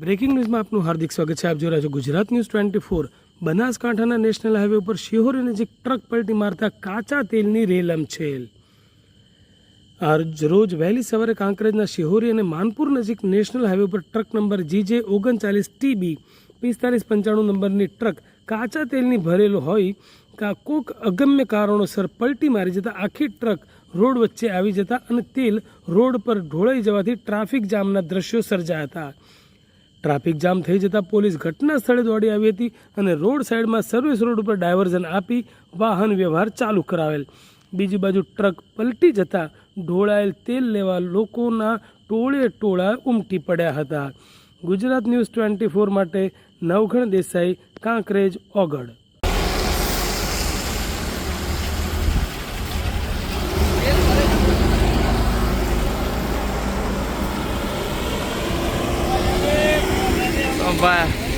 Breaking ન્યૂઝમાં આપનું હાર્દિક સ્વાગત છે। આપ જોઈ રહ્યા છો ગુજરાત ન્યૂઝ 24। બનાસકાંઠાના નેશનલ હાઈવે ઉપર શિહોરી નજીક ટ્રક પલટી મારતા કાચા તેલની રેલમછેલ। આજ રોજ વહેલી સવારે કાંકરેજના શિહોરી અને માનપુર નજીક નેશનલ હાઈવે ઉપર ટ્રક નંબર GJ 39TB 4595 નંબરની ટ્રક કાચા તેલની ભરેલો હોય કોક અગમ્ય કારણોસર પલટી મારી જતા આખી ટ્રક રોડ વચ્ચે આવી જતા અને તેલ રોડ પર ઢોળાઈ જવાથી ટ્રાફિક જામના દ્રશ્યો સર્જાયા હતા। ટ્રાફિક જામ થઈ જતાં પોલીસ ઘટના સ્થળે દોડી આવી હતી અને રોડ સાઈડમાં સર્વિસ રોડ ઉપર ડાયવર્ઝન આપી વાહન વ્યવહાર ચાલુ કરાવેલ। બીજી બાજુ ટ્રક પલટી જતાં ઢોળાયેલ તેલ લેવા લોકોના ટોળે ટોળા ઉમટી પડ્યા હતા। ગુજરાત ન્યૂઝ 24 માટે નવઘણ દેસાઈ, કાંકરેજ, ઓગળ। Bye.